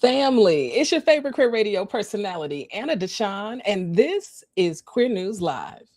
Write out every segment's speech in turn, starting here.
Family, it's your favorite queer radio personality, Anna DeShawn, and this is Queer News Live.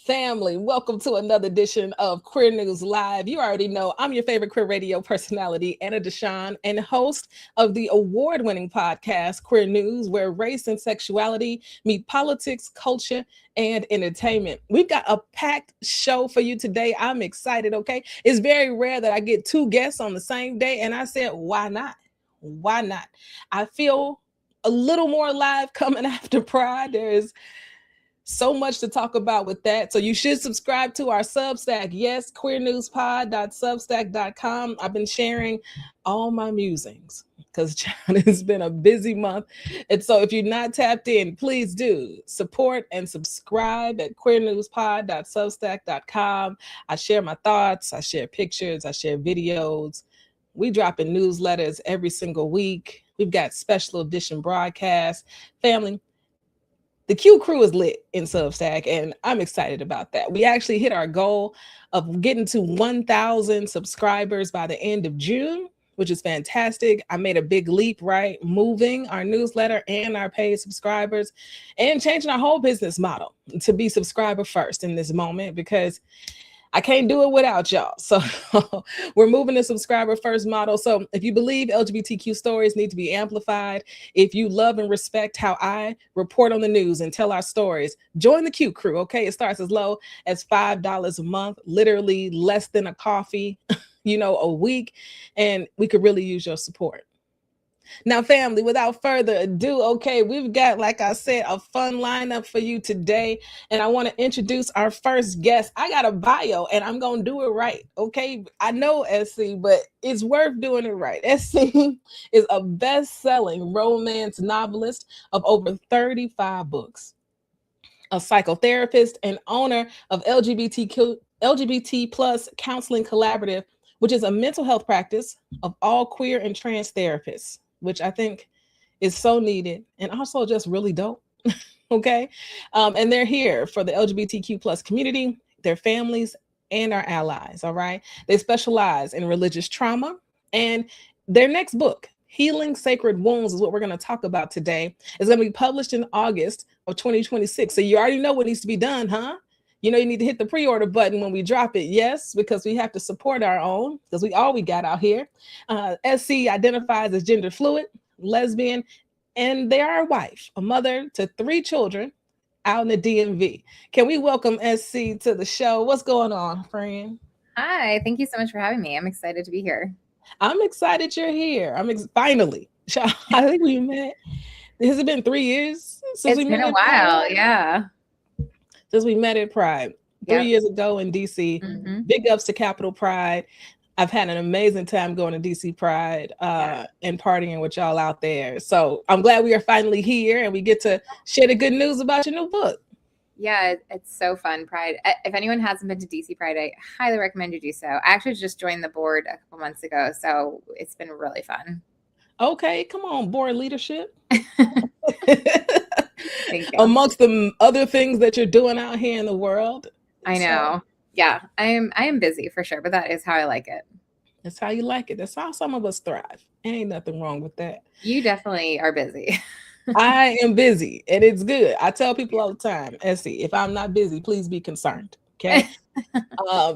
Family, welcome to another edition of Queer News Live. You already know I'm your favorite queer radio personality, Anna DeShawn, and host of the award-winning podcast, Queer News, where race and sexuality meet politics, culture, and entertainment. We've got a packed show for you today. I'm excited, okay? It's very rare that I get two guests on the same day, and I said, why not? Why not? I feel a little more alive coming after Pride. There is so much to talk about with that. So you should subscribe to our Substack. Yes, queernewspod.substack.com. I've been sharing all my musings because it's been a busy month. And so if you're not tapped in, please do support and subscribe at queernewspod.substack.com. I share my thoughts. I share pictures. I share videos. We drop in newsletters every single week. We've got special edition broadcasts. Family, the Q crew is lit in Substack, and I'm excited about that. We actually hit our goal of getting to 1,000 subscribers by the end of June, which is fantastic. I made a big leap, right? Moving our newsletter and our paid subscribers and changing our whole business model to be subscriber first in this moment because I can't do it without y'all. So we're moving the subscriber first model. So if you believe LGBTQ stories need to be amplified, if you love and respect how I report on the news and tell our stories, join the Q crew, okay? It starts as low as $5 a month, literally less than a coffee, a week, and we could really use your support. Now, family, without further ado, okay, we've got, like I said, a fun lineup for you today. And I want to introduce our first guest. I got a bio and I'm going to do it right. Okay. I know SC, but it's worth doing it right. SC is a best-selling romance novelist of over 35 books, a psychotherapist and owner of LGBT plus counseling collaborative, which is a mental health practice of all queer and trans therapists, which I think is so needed and also just really dope. Okay. And they're here for the LGBTQ plus community, their families, and our allies. All right. They specialize in religious trauma, and their next book, Healing Sacred Wounds, is what we're going to talk about today. It's going to be published in August of 2026. So you already know what needs to be done, huh? You need to hit the pre-order button when we drop it. Yes, because we have to support our own, because we got out here. SC identifies as gender fluid, lesbian, and they are a wife, a mother to 3 children out in the DMV. Can we welcome SC to the show? What's going on, friend? Hi, thank you so much for having me. I'm excited to be here. I'm excited you're here. Finally. I think we met. Has it been 3 years since we met? It's been a while, yeah. Since we met at Pride 3 years ago in DC. Mm-hmm. Big ups to Capitol Pride. I've had an amazing time going to DC Pride and partying with y'all out there. So I'm glad we are finally here and we get to share the good news about your new book. Yeah, it's so fun, Pride. If anyone hasn't been to DC Pride, I highly recommend you do so. I actually just joined the board a couple months ago, so it's been really fun. Okay, come on, board leadership. Amongst the other things that you're doing out here in the world. I know. Yeah, I am busy for sure, but that is how I like it. That's how you like it. That's how some of us thrive. Ain't nothing wrong with that. You definitely are busy. I am busy, and it's good. I tell people all the time, Essie, if I'm not busy, please be concerned. Okay.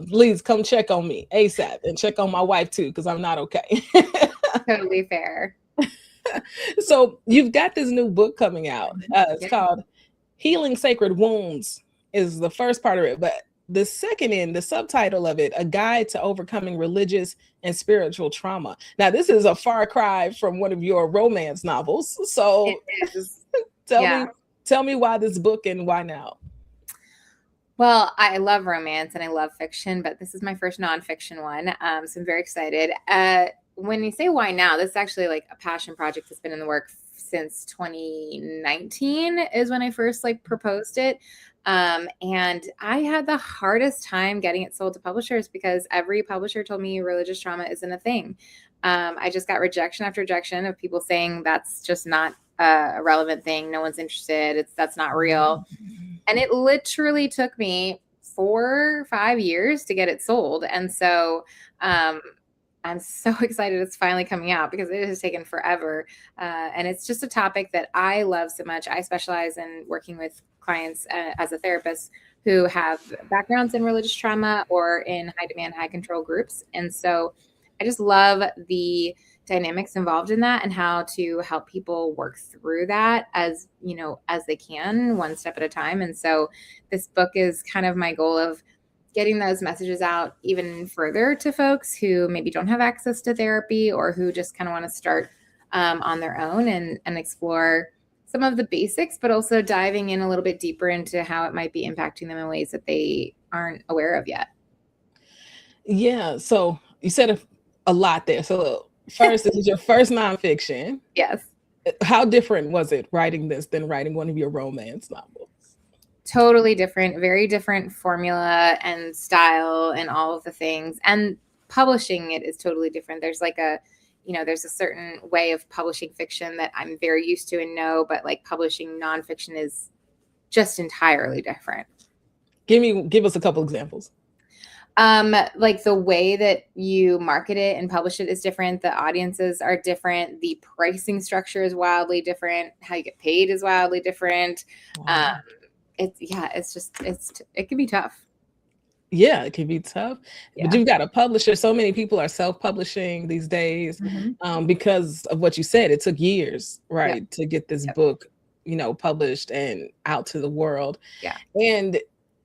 Please come check on me ASAP and check on my wife too, because I'm not okay. Totally fair. So you've got this new book coming out. It's called Healing Sacred Wounds is the first part of it, but the second the subtitle of it, A Guide to Overcoming Religious and Spiritual Trauma. Now, this is a far cry from one of your romance novels. So tell me why this book and why now? Well, I love romance and I love fiction, but this is my first nonfiction one. So I'm very excited. When you say why now, this is actually like a passion project that's been in the works since 2019 is when I first proposed it. And I had the hardest time getting it sold to publishers because every publisher told me religious trauma isn't a thing. I just got rejection after rejection of people saying that's just not a relevant thing. No one's interested. That's not real. And it literally took me 4 or 5 years to get it sold. And so I'm so excited it's finally coming out because it has taken forever. And it's just a topic that I love so much. I specialize in working with clients as a therapist who have backgrounds in religious trauma or in high demand, high control groups. And so I just love the dynamics involved in that and how to help people work through that as, you know, as they can, one step at a time. And so this book is kind of my goal of getting those messages out even further to folks who maybe don't have access to therapy or who just kind of want to start on their own and explore some of the basics, but also diving in a little bit deeper into how it might be impacting them in ways that they aren't aware of yet. Yeah. So you said a lot there. So first, this is your first nonfiction. Yes. How different was it writing this than writing one of your romance novels? Totally different, very different formula and style and all of the things. And publishing it is totally different. There's like there's a certain way of publishing fiction that I'm very used to and know, but like publishing nonfiction is just entirely different. Give us a couple examples. Like the way that you market it and publish it is different. The audiences are different. The pricing structure is wildly different. How you get paid is wildly different. Wow. It can be tough. Yeah, it can be tough, but you've got a publisher. So many people are self-publishing these days because of what you said. It took years, right, to get this book, published and out to the world. Yeah. And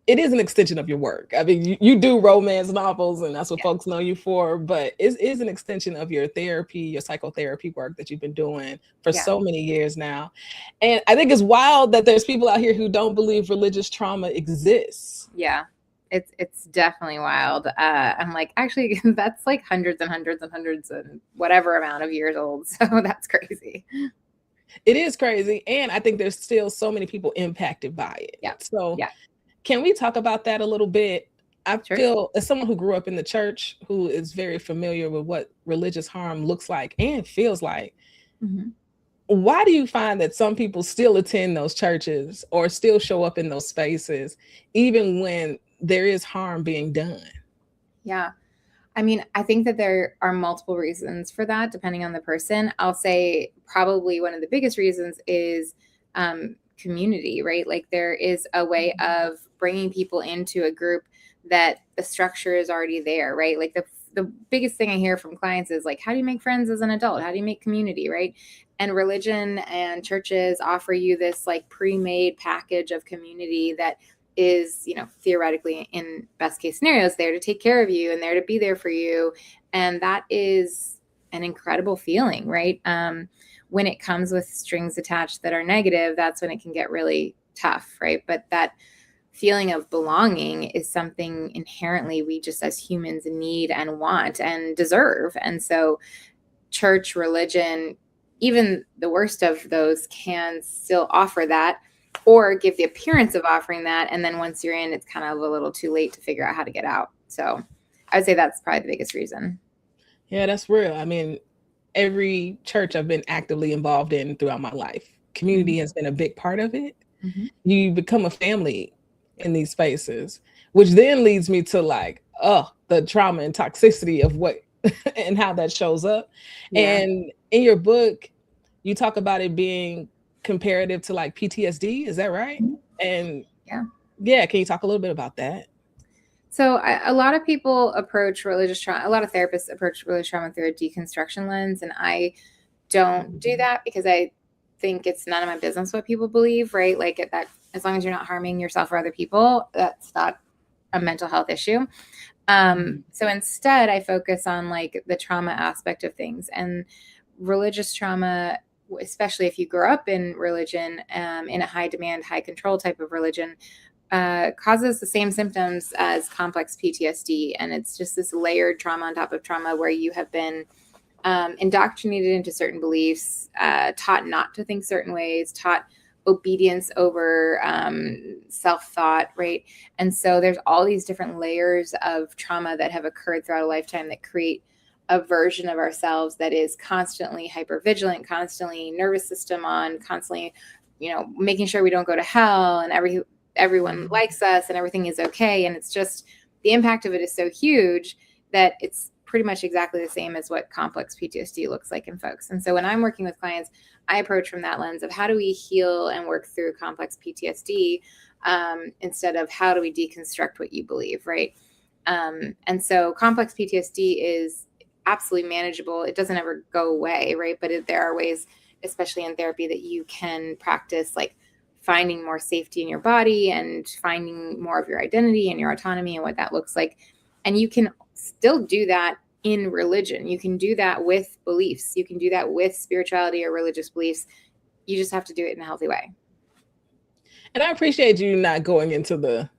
it is an extension of your work. I mean, you do romance novels and that's what folks know you for, but it is an extension of your therapy, your psychotherapy work that you've been doing for so many years now. And I think it's wild that there's people out here who don't believe religious trauma exists. Yeah, it's definitely wild. I'm like, actually, that's like hundreds and hundreds and hundreds and whatever amount of years old. So that's crazy. It is crazy. And I think there's still so many people impacted by it. Yeah. So can we talk about that a little bit? I feel, as someone who grew up in the church, who is very familiar with what religious harm looks like and feels like, why do you find that some people still attend those churches or still show up in those spaces, even when there is harm being done? Yeah. I mean, I think that there are multiple reasons for that, depending on the person. I'll say probably one of the biggest reasons is community, right? Like there is a way of bringing people into a group that the structure is already there, right? Like the biggest thing I hear from clients is like, how do you make friends as an adult? How do you make community, right? And religion and churches offer you this like pre-made package of community that is, theoretically in best case scenarios there to take care of you and there to be there for you. And that is an incredible feeling, right? When it comes with strings attached that are negative, that's when it can get really tough, right? But that feeling of belonging is something inherently we just as humans need and want and deserve. And so church, religion, even the worst of those can still offer that or give the appearance of offering that. And then once you're in, it's kind of a little too late to figure out how to get out. So I would say that's probably the biggest reason. Yeah, that's real. I mean, every church I've been actively involved in throughout my life, community has been a big part of it. You become a family in these spaces, which then leads me to like, the trauma and toxicity of what and how that shows up. And in your book, you talk about it being comparative to like PTSD. Is that right? And can you talk a little bit about that? So a lot of people approach religious trauma, a lot of therapists approach religious trauma through a deconstruction lens. And I don't do that because I think it's none of my business what people believe, right? Like that, as long as you're not harming yourself or other people, that's not a mental health issue. So instead I focus on like the trauma aspect of things, and religious trauma, especially if you grow up in religion, in a high demand, high control type of religion, causes the same symptoms as complex PTSD. And it's just this layered trauma on top of trauma where you have been indoctrinated into certain beliefs, taught not to think certain ways, taught obedience over self-thought, right? And so there's all these different layers of trauma that have occurred throughout a lifetime that create a version of ourselves that is constantly hypervigilant, constantly nervous system on, constantly, making sure we don't go to hell and everyone likes us and everything is okay. And it's just, the impact of it is so huge that it's pretty much exactly the same as what complex PTSD looks like in folks. And so when I'm working with clients, I approach from that lens of how do we heal and work through complex PTSD instead of how do we deconstruct what you believe, right? And so complex PTSD is absolutely manageable. It doesn't ever go away, right? But there are ways, especially in therapy, that you can practice like finding more safety in your body and finding more of your identity and your autonomy and what that looks like. And you can still do that in religion. You can do that with beliefs. You can do that with spirituality or religious beliefs. You just have to do it in a healthy way. And I appreciate you not going into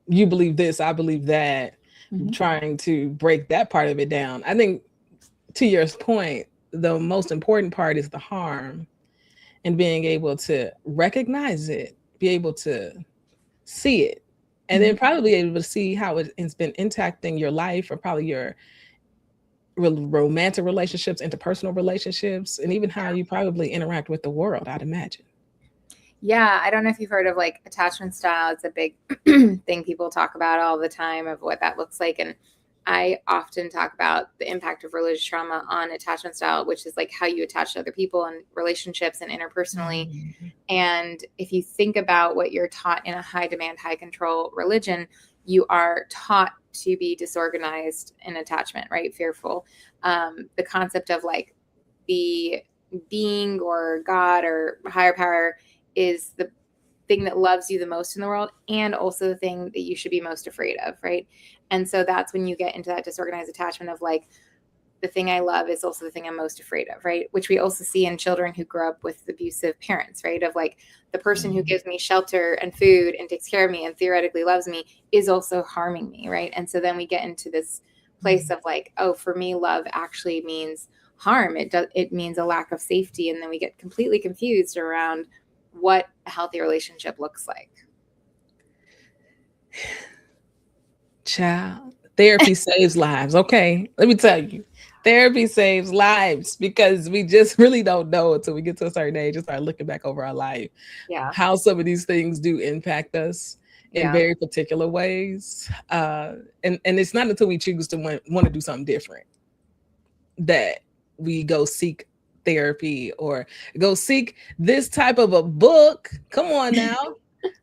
you believe this, I believe that, trying to break that part of it down. I think, to your point, the most important part is the harm and being able to recognize it, be able to see it, and then probably be able to see how it's been impacting your life, or probably your romantic relationships, interpersonal relationships, and even how you probably interact with the world, I'd imagine. Yeah, I don't know if you've heard of like attachment style. It's a big thing people talk about all the time of what that looks like. And I often talk about the impact of religious trauma on attachment style, which is like how you attach to other people and relationships and interpersonally. And if you think about what you're taught in a high demand, high control religion, you are taught to be disorganized in attachment, right? Fearful. The concept of like the being or God or higher power is the thing that loves you the most in the world, and also the thing that you should be most afraid of, right? And so that's when you get into that disorganized attachment of like, the thing I love is also the thing I'm most afraid of, right? Which we also see in children who grow up with abusive parents, right? Of like, the person who gives me shelter and food and takes care of me and theoretically loves me is also harming me, right? And so then we get into this place of like, oh, for me, love actually means harm. It means a lack of safety. And then we get completely confused around what a healthy relationship looks like. Child, therapy saves lives. Okay, let me tell you, therapy saves lives, because we just really don't know until we get to a certain age and start looking back over our life, how some of these things do impact us in very particular ways. And it's not until we choose to want to do something different that we go seek therapy or go seek this type of a book. Come on now.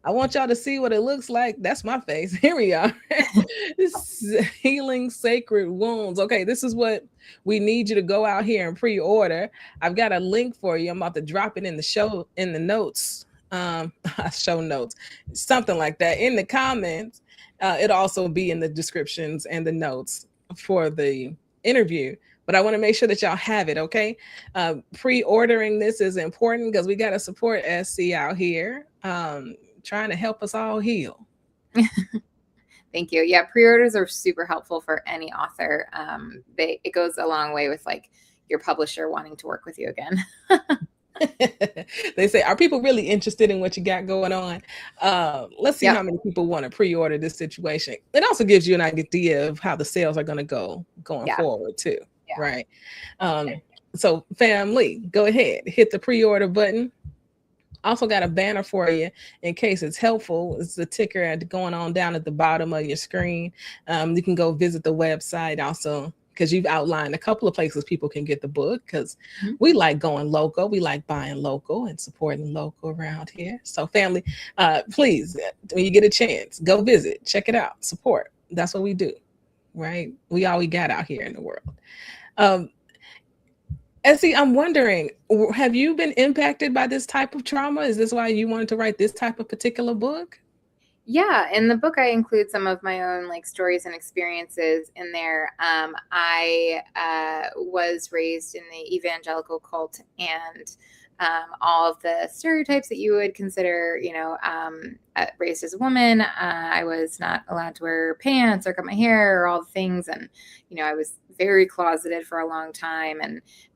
I want y'all to see what it looks like. That's my face. Here we are. Healing Sacred Wounds. Okay, this is what we need you to go out here and pre-order. I've got a link for you. I'm about to drop it in the notes. Show notes, something like that in the comments. It'll also be in the descriptions and the notes for the interview. But I want to make sure that y'all have it, okay? Pre-ordering this is important because we got to support SC out here, trying to help us all heal. Thank you. Yeah, pre-orders are super helpful for any author. It goes a long way with like your publisher wanting to work with you again. They say, are people really interested in what you got going on? Let's see how many people want to pre-order this situation. It also gives you an idea of how the sales are going to go going forward too. Right. So family, go ahead, hit the pre-order button. Also got a banner for you in case it's helpful. It's the ticker going on down at the bottom of your screen. You can go visit the website also, because you've outlined a couple of places people can get the book, because we like going local. We like buying local and supporting local around here. So family, please, when you get a chance, go visit, check it out, support. That's what we do, right? We all we got out here in the world. Essie, I'm wondering, have you been impacted by this type of trauma? Is this why you wanted to write this type of particular book? Yeah, in the book, I include some of my own like stories and experiences in there. I was raised in the evangelical cult, and all of the stereotypes that you would consider, raised as a woman. I was not allowed to wear pants or cut my hair or all the things. And, I was very closeted for a long time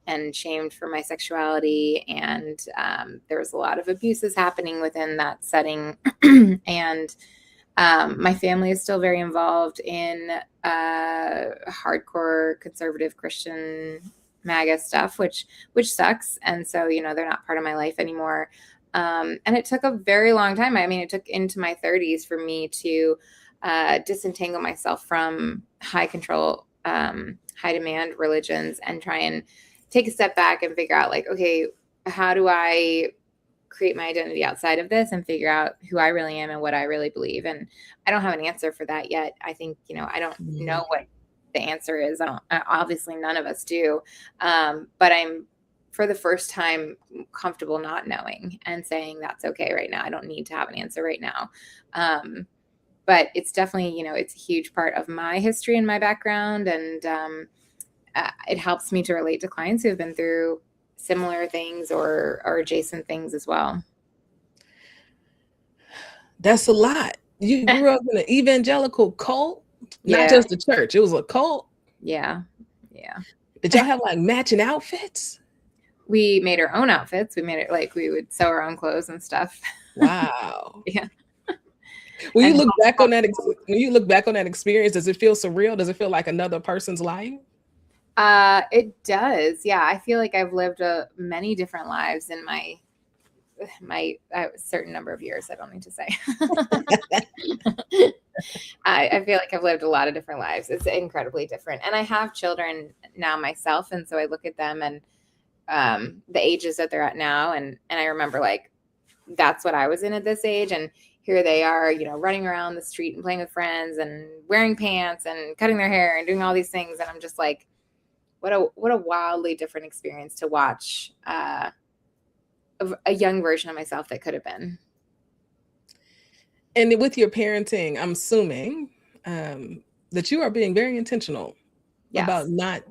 and shamed for my sexuality. And there was a lot of abuses happening within that setting. And my family is still very involved in hardcore conservative Christian MAGA stuff, which sucks. And so, they're not part of my life anymore. And it took a very long time. I mean, it took into my 30s for me to disentangle myself from high control, high demand religions and try and take a step back and figure out, like, okay, how do I create my identity outside of this and figure out who I really am and what I really believe? And I don't have an answer for that yet. I think, I don't know what the answer is. Obviously none of us do. But I'm, for the first time, comfortable not knowing and saying that's okay right now. I don't need to have an answer right now. But it's definitely, it's a huge part of my history and my background. And it helps me to relate to clients who have been through similar things or adjacent things as well. That's a lot. You grew up in an evangelical cult, not just the church. It was a cult. Yeah. Did y'all have like matching outfits? We made our own outfits. We made it like we would sew our own clothes and stuff. Wow. Yeah. When you look back on that experience, does it feel surreal? Does it feel like another person's life? It does. Yeah. I feel like I've lived many different lives in my certain number of years. I don't need to say. I feel like I've lived a lot of different lives. It's incredibly different. And I have children now myself. And so I look at them and the ages that they're at now. And I remember, like, that's what I was in at this age. And here they are, running around the street and playing with friends and wearing pants and cutting their hair and doing all these things. And I'm just like, what a wildly different experience to watch a young version of myself that could have been. And with your parenting, I'm assuming that you are being very intentional about not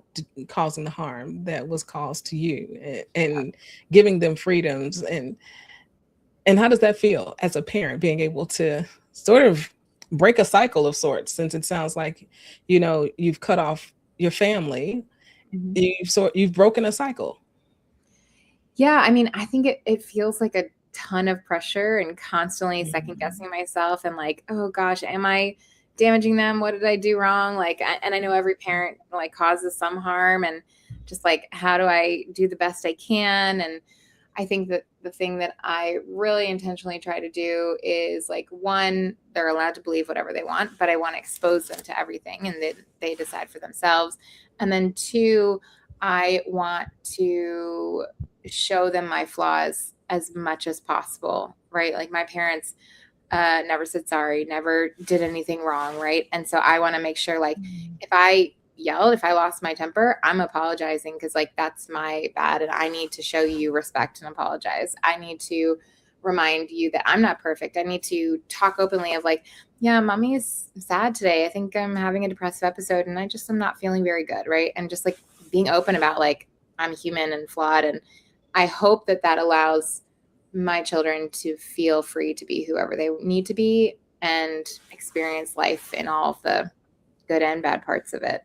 causing the harm that was caused to you and giving them freedoms. And how does that feel as a parent, being able to sort of break a cycle of sorts, since it sounds like, you've cut off your family, you've broken a cycle? Yeah. I mean, I think it feels like a ton of pressure and constantly second guessing myself and like, oh gosh, am I damaging them? What did I do wrong? Like, and I know every parent like causes some harm, and just like, how do I do the best I can? And I think that the thing that I really intentionally try to do is, like, one, they're allowed to believe whatever they want, but I want to expose them to everything and they decide for themselves. And then two, I want to show them my flaws as much as possible, right? Like, my parents never said sorry, never did anything wrong, right? And so I want to make sure, like, if I yelled, if I lost my temper, I'm apologizing because, like, that's my bad and I need to show you respect and apologize. I need to remind you that I'm not perfect. I need to talk openly of, like, yeah, mommy is sad today. I think I'm having a depressive episode and I just am not feeling very good, right? And just, like, being open about, like, I'm human and flawed. And I hope that allows my children to feel free to be whoever they need to be and experience life in all of the good and bad parts of it.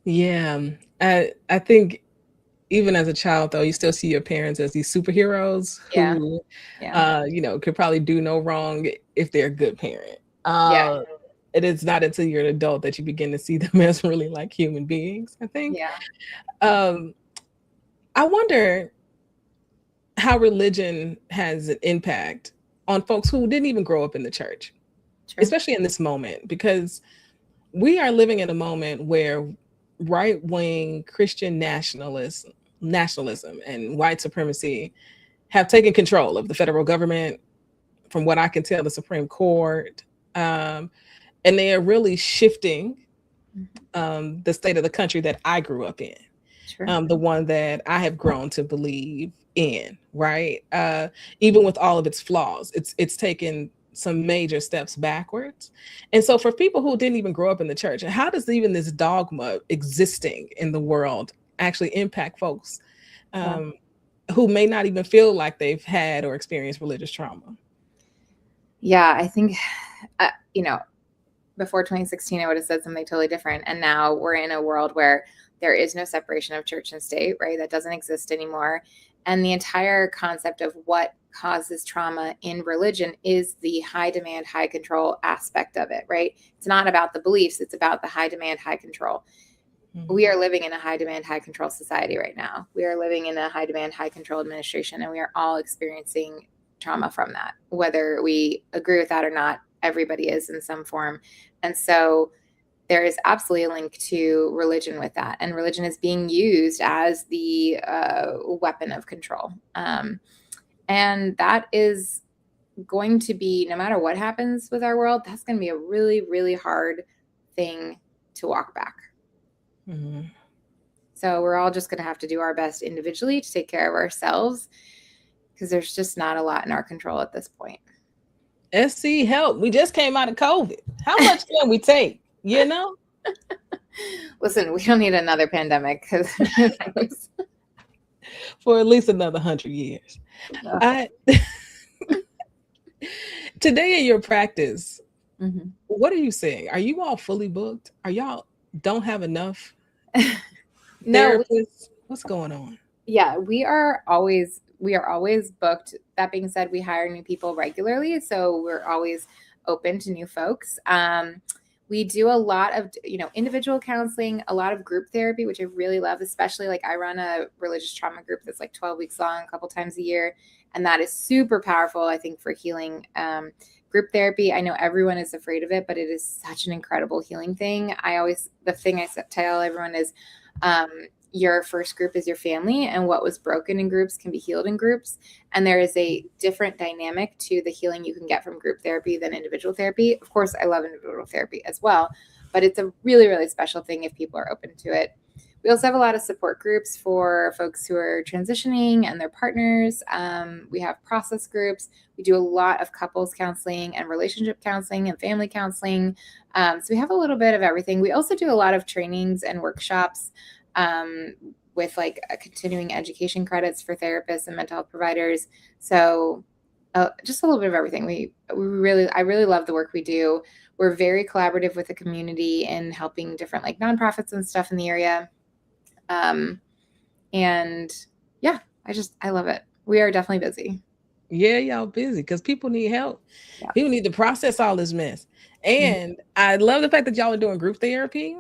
Yeah. I think even as a child, though, you still see your parents as these superheroes who, could probably do no wrong if they're a good parent. It is not until you're an adult that you begin to see them as really like human beings, I think. I wonder how religion has an impact on folks who didn't even grow up in the church, especially in this moment, because we are living in a moment where right-wing Christian nationalism and white supremacy have taken control of the federal government, from what I can tell, the Supreme Court, and they are really shifting the state of the country that I grew up in, the one that I have grown to believe in, right? Even with all of its flaws, it's taken some major steps backwards. And so for people who didn't even grow up in the church, how does even this dogma existing in the world actually impact folks who may not even feel like they've had or experienced religious trauma? Yeah, I think, before 2016, I would have said something totally different. And now we're in a world where there is no separation of church and state, right? That doesn't exist anymore. And the entire concept of what causes trauma in religion is the high demand, high control aspect of it, right? It's not about the beliefs, it's about the high demand, high control. We are living in a high demand, high control society right now. We are living in a high demand, high control administration, and we are all experiencing trauma from that. Whether we agree with that or not, everybody is in some form. And so there is absolutely a link to religion with that. And religion is being used as the weapon of control. And that is going to be, no matter what happens with our world, that's going to be a really, really hard thing to walk back. Mm-hmm. So we're all just going to have to do our best individually to take care of ourselves, because there's just not a lot in our control at this point. SC, help. We just came out of COVID. How much can we take? You know? Listen, we don't need another pandemic for at least another 100 years. Today in your practice, what are you saying? Are you all fully booked? Are y'all don't have enough therapists? What's going on? Yeah, we are always booked. That being said, we hire new people regularly, so we're always open to new folks. We do a lot of, individual counseling, a lot of group therapy, which I really love, especially like I run a religious trauma group that's like 12 weeks long, a couple times a year. And that is super powerful, I think, for healing. Group therapy, I know everyone is afraid of it, but it is such an incredible healing thing. The thing I tell everyone is, your first group is your family, and what was broken in groups can be healed in groups. And there is a different dynamic to the healing you can get from group therapy than individual therapy. Of course, I love individual therapy as well, but it's a really, really special thing if people are open to it. We also have a lot of support groups for folks who are transitioning and their partners. We have process groups. We do a lot of couples counseling and relationship counseling and family counseling. So we have a little bit of everything. We also do a lot of trainings and workshops with like continuing education credits for therapists and mental health providers. So just a little bit of everything. I really love the work we do. We're very collaborative with the community in helping different like nonprofits and stuff in the area. And yeah, I love it. We are definitely busy. Yeah, y'all busy because people need help. Yeah. People need to process all this mess. And I love the fact that y'all are doing group therapy.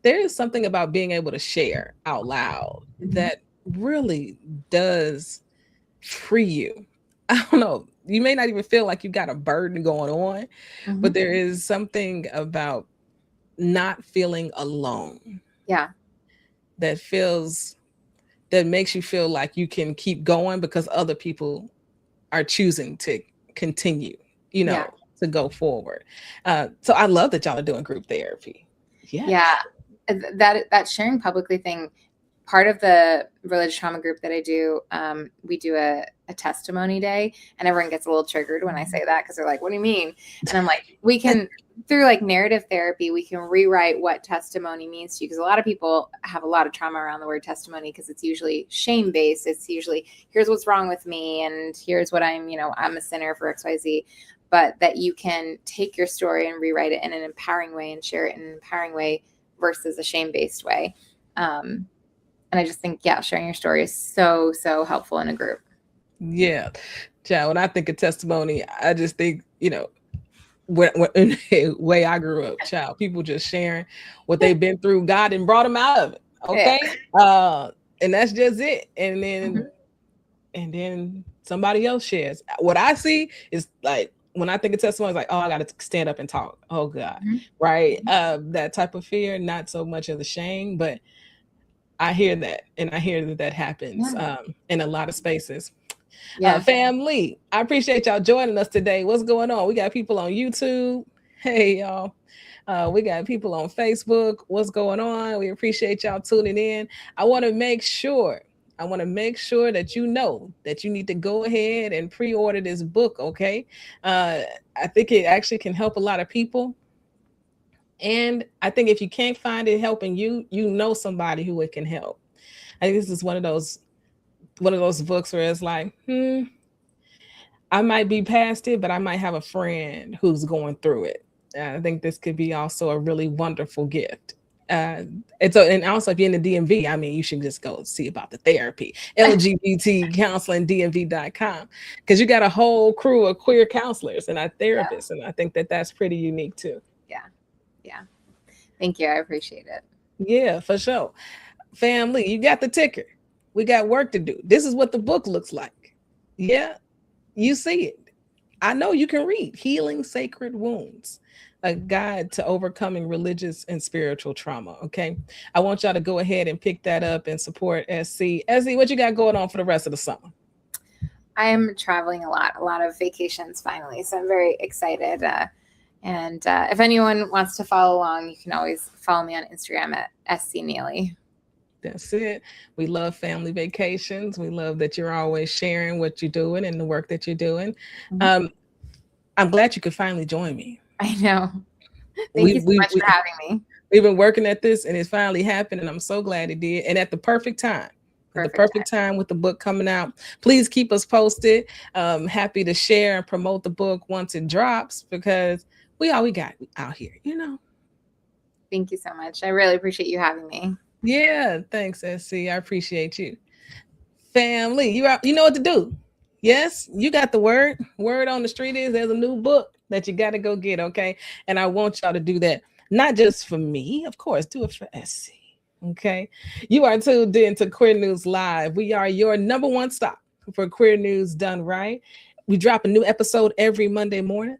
There is something about being able to share out loud that really does free you. I don't know. You may not even feel like you've got a burden going on, but there is something about not feeling alone. Yeah. That makes you feel like you can keep going because other people are choosing to continue, to go forward. So I love that y'all are doing group therapy. Yeah. That sharing publicly thing, part of the religious trauma group that I do, we do a testimony day, and everyone gets a little triggered when I say that because they're like, what do you mean? And I'm like, we can, through like narrative therapy, we can rewrite what testimony means to you, because a lot of people have a lot of trauma around the word testimony because it's usually shame-based. It's usually, here's what's wrong with me, and here's what I'm a sinner for XYZ. But that you can take your story and rewrite it in an empowering way and share it in an empowering way versus a shame-based way. And I just think, sharing your story is so, so helpful in a group. Yeah. Child, when I think of testimony, I just think, when in the way I grew up, child, people just sharing what they've been through, God and brought them out of it. Okay. Yeah. And that's just it. And then somebody else shares. What I see is like, when I think of testimony, it's like, oh, I got to stand up and talk. Oh God. Right. That type of fear, not so much of the shame, but I hear that. And I hear that happens in a lot of spaces. Family, I appreciate y'all joining us today. What's going on? We got people on YouTube. Hey, y'all. We got people on Facebook. What's going on? We appreciate y'all tuning in. I want to make sure that you know that you need to go ahead and pre-order this book, okay? I think it actually can help a lot of people. And I think if you can't find it helping you, you know somebody who it can help. I think this is one of those one of those books where it's like, I might be past it, but I might have a friend who's going through it. I think this could be also a really wonderful gift. Uh, and also if you're in the DMV, I mean, you should just go see about the therapy. LGBT counseling DMV.com, because you got a whole crew of queer counselors and our therapists, and I think that that's pretty unique too. Yeah. Thank you. I appreciate it. Yeah, for sure. Family, you got the ticker. We got work to do. This is what the book looks like. Yeah, you see it. I know you can read Healing Sacred Wounds, a guide to overcoming religious and spiritual trauma. Okay. I want y'all to go ahead and pick that up and support SC. SC, what you got going on for the rest of the summer? I'm traveling a lot of vacations finally. So I'm very excited. And if anyone wants to follow along, you can always follow me on Instagram at SC Nealy. That's it. We love family vacations. We love that you're always sharing what you're doing and the work that you're doing. Mm-hmm. I'm glad you could finally join me. I know. Thank you so much for having me. We've been working at this and it's finally happened, and I'm so glad it did. And at the perfect time. At the perfect time with the book coming out. Please keep us posted. Happy to share and promote the book once it drops, because we all we got out here, you know. Thank you so much. I really appreciate you having me. Yeah, thanks, SC. I appreciate you. Family, you know what to do. Yes, you got the word. Word on the street is there's a new book that you got to go get, okay? And I want y'all to do that. Not just for me, of course, do it for SC, okay? You are tuned in to Queer News Live. We are your number one stop for queer news done right. We drop a new episode every Monday morning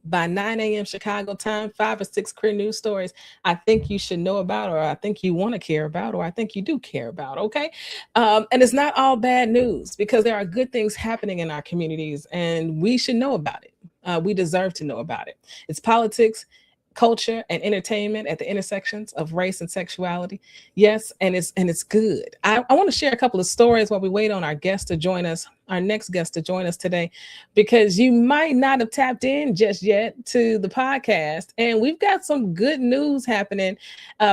by 9 a.m. Chicago time, 5 or 6 queer news stories I think you should know about, or I think you want to care about, or I think you do care about, okay? And it's not all bad news, because there are good things happening in our communities and we should know about it. We deserve to know about it. It's politics, culture, and entertainment at the intersections of race and sexuality. Yes, and it's good. I want to share a couple of stories while we wait on our guest to join us, our next guest to join us today, because you might not have tapped in just yet to the podcast, and we've got some good news happening.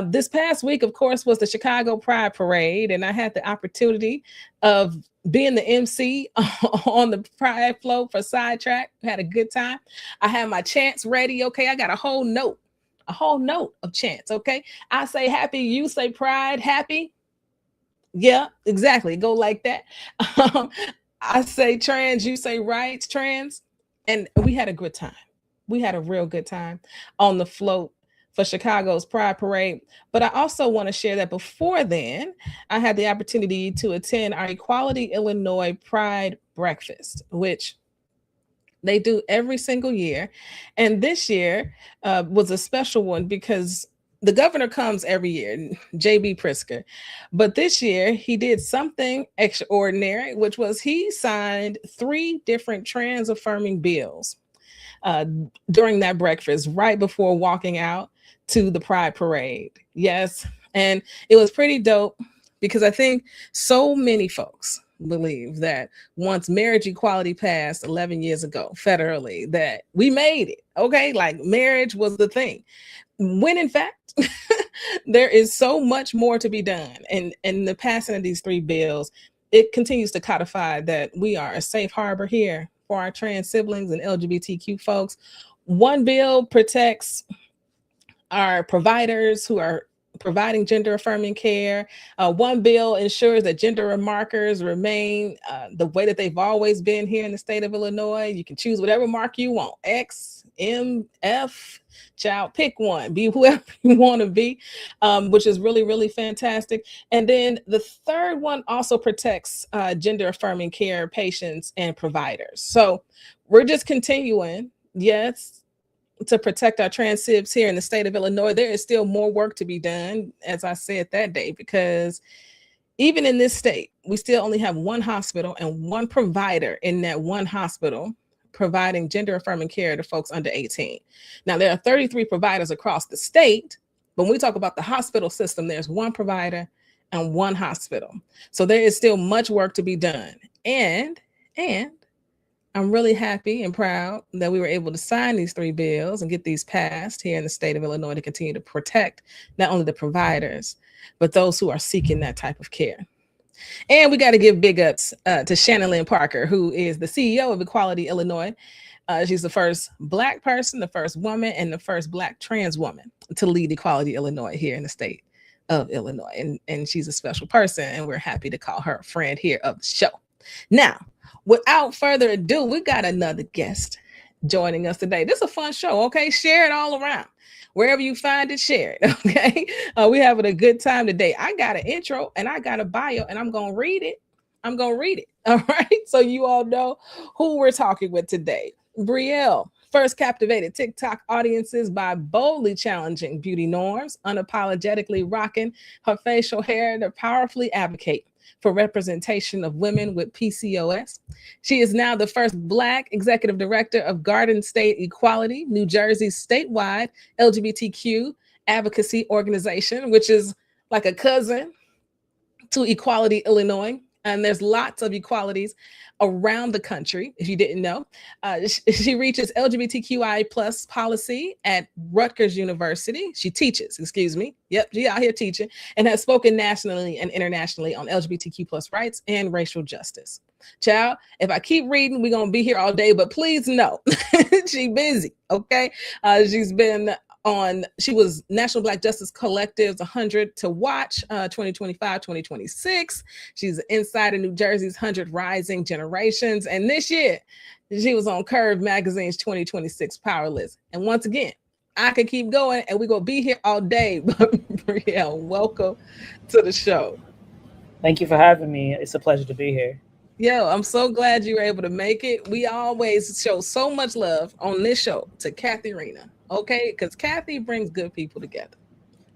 This past week, of course, was the Chicago Pride Parade, and I had the opportunity of being the MC on the Pride float for Sidetrack. Had a good time. I had my chants ready. Okay, I got a whole note of chants. Okay, I say happy, you say pride, happy. Yeah, exactly. Go like that. I say trans, you say rights, trans. And we had a good time. We had a real good time on the float for Chicago's Pride Parade. But I also want to share that before then, I had the opportunity to attend our Equality Illinois Pride Breakfast, which they do every single year. And this year was a special one because the governor comes every year, J.B. Pritzker. But this year he did something extraordinary, which was he signed 3 different trans affirming bills during that breakfast, right before walking out to the Pride Parade. Yes. And it was pretty dope, because I think so many folks believe that once marriage equality passed 11 years ago federally, that we made it. Okay. Like marriage was the thing, when in fact, there is so much more to be done. And the passing of these 3 bills, it continues to codify that we are a safe harbor here for our trans siblings and LGBTQ folks. One bill protects our providers who are providing gender affirming care. One bill ensures that gender markers remain the way that they've always been here in the state of Illinois. You can choose whatever mark you want, X, M, F, child, pick one, be whoever you want to be, which is really, really fantastic. And then the third one also protects gender affirming care patients and providers. So we're just continuing, yes, to protect our trans sibs here in the state of Illinois. There is still more work to be done, as I said that day, because even in this state, we still only have 1 hospital and 1 provider in that 1 hospital providing gender affirming care to folks under 18. Now, there are 33 providers across the state, but when we talk about the hospital system, there's 1 provider and 1 hospital. So there is still much work to be done. And I'm really happy and proud that we were able to sign these 3 bills and get these passed here in the state of Illinois to continue to protect not only the providers, but those who are seeking that type of care. And we got to give big ups to Shannon Lynn Parker, who is the CEO of Equality Illinois. She's the first Black person, the first woman, and the first Black trans woman to lead Equality Illinois here in the state of Illinois. And she's a special person, and we're happy to call her a friend here of the show. Now, without further ado, we got another guest joining us today. This is a fun show, okay? Share it all around. Wherever you find it, share it, okay? We're having a good time today. I got an intro and I got a bio, and I'm going to read it. All right? So you all know who we're talking with today. Brielle first captivated TikTok audiences by boldly challenging beauty norms, unapologetically rocking her facial hair to powerfully advocate for representation of women with PCOS. She is now the first Black executive director of Garden State Equality, New Jersey's statewide LGBTQ advocacy organization, which is like a cousin to Equality Illinois. And there's lots of equalities around the country, if you didn't know. She reaches LGBTQI plus policy at Rutgers University. She teaches, Yep, she out here teaching, and has spoken nationally and internationally on LGBTQ plus rights and racial justice. Child, if I keep reading, we're going to be here all day, but please know, she busy, okay? She was National Black Justice Collective's 100 to Watch 2025-2026. She's inside of New Jersey's 100 Rising Generations. And this year, she was on Curve Magazine's 2026 Power List. And once again, I could keep going and we're going to be here all day. But Brielle, welcome to the show. Thank you for having me. It's a pleasure to be here. Yo, I'm so glad you were able to make it. We always show so much love on this show to Kathy Rena, okay? Because Kathy brings good people together.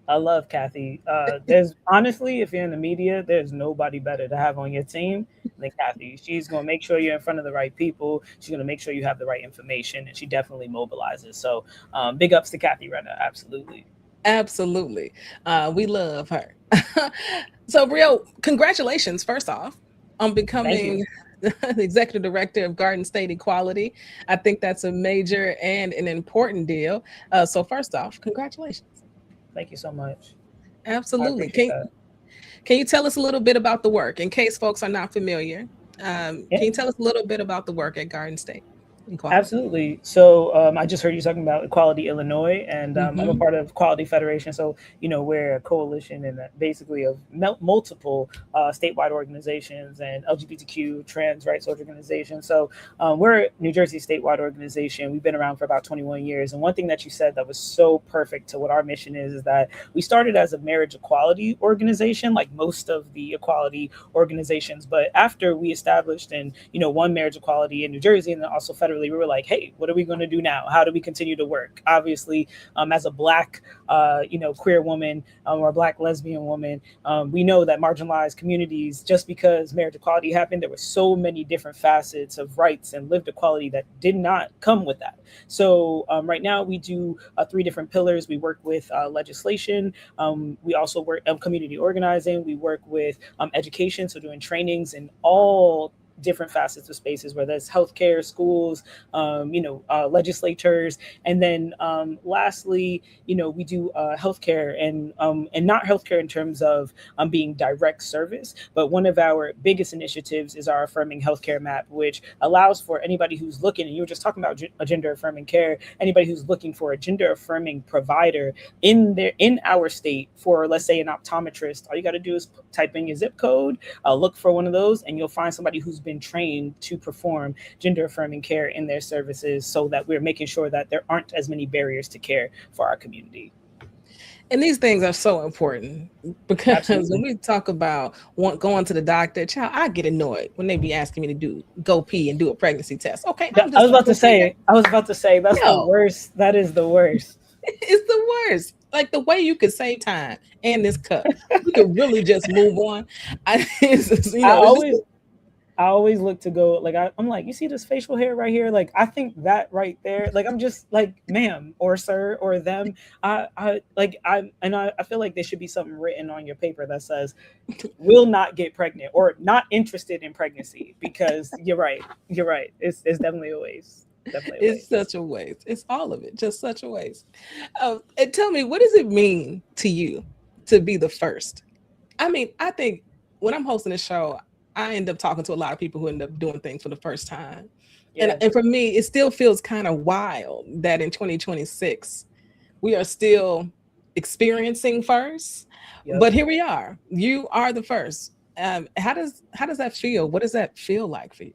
I love Kathy. There's honestly, if you're in the media, there's nobody better to have on your team than Kathy. She's going to make sure you're in front of the right people. She's going to make sure you have the right information, and she definitely mobilizes. So big ups to Kathy Rena. Absolutely. Absolutely. We love her. So, Brielle, congratulations, first off, on becoming the executive director of Garden State Equality. I think that's a major and an important deal. So first off, congratulations. Thank you so much. Absolutely. Can you tell us a little bit about the work in case folks are not familiar? Can you tell us a little bit about the work at Garden State Equality? Absolutely. So I just heard you talking about Equality Illinois, and I'm a part of Equality Federation. So, we're a coalition and basically of multiple statewide organizations and LGBTQ trans rights organizations. So we're a New Jersey statewide organization. We've been around for about 21 years. And one thing that you said that was so perfect to what our mission is that we started as a marriage equality organization, like most of the equality organizations. But after we established and, won marriage equality in New Jersey and then also federally, we were like, hey, what are we going to do now? How do we continue to work? Obviously, as a Black, queer woman or a Black lesbian woman, we know that marginalized communities, just because marriage equality happened, there were so many different facets of rights and lived equality that did not come with that. So right now we do 3 different pillars. We work with legislation. We also work community organizing. We work with education, so doing trainings in all different facets of spaces, whether it's healthcare, schools, legislators, and then lastly, we do healthcare and not healthcare in terms of being direct service, but one of our biggest initiatives is our affirming healthcare map, which allows for anybody who's looking, and you were just talking about gender affirming care, anybody who's looking for a gender affirming provider in our state for, let's say, an optometrist. All you got to do is type in your zip code, look for one of those, and you'll find somebody who's been trained to perform gender affirming care in their services, so that we're making sure that there aren't as many barriers to care for our community. And these things are so important because Absolutely. When we talk about going to the doctor, child, I get annoyed when they be asking me to go pee and do a pregnancy test. Okay. I was about to say that's the worst. That is the worst. It's the worst. Like the way you could save time and this cup, we could really just move on. I always look to go, like, I'm like, you see this facial hair right here? Like, I think that right there, like, I'm just like, ma'am or sir or them. I feel like there should be something written on your paper that says, will not get pregnant or not interested in pregnancy, because you're right. It's definitely a waste. It's such a waste. It's all of it. Just such a waste. And tell me, what does it mean to you to be the first? I mean, I think when I'm hosting a show, I end up talking to a lot of people who end up doing things for the first time. Yeah. And for me, it still feels kind of wild that in 2026, we are still experiencing first, Yep. but here we are. You are the first. How does that feel? What does that feel like for you?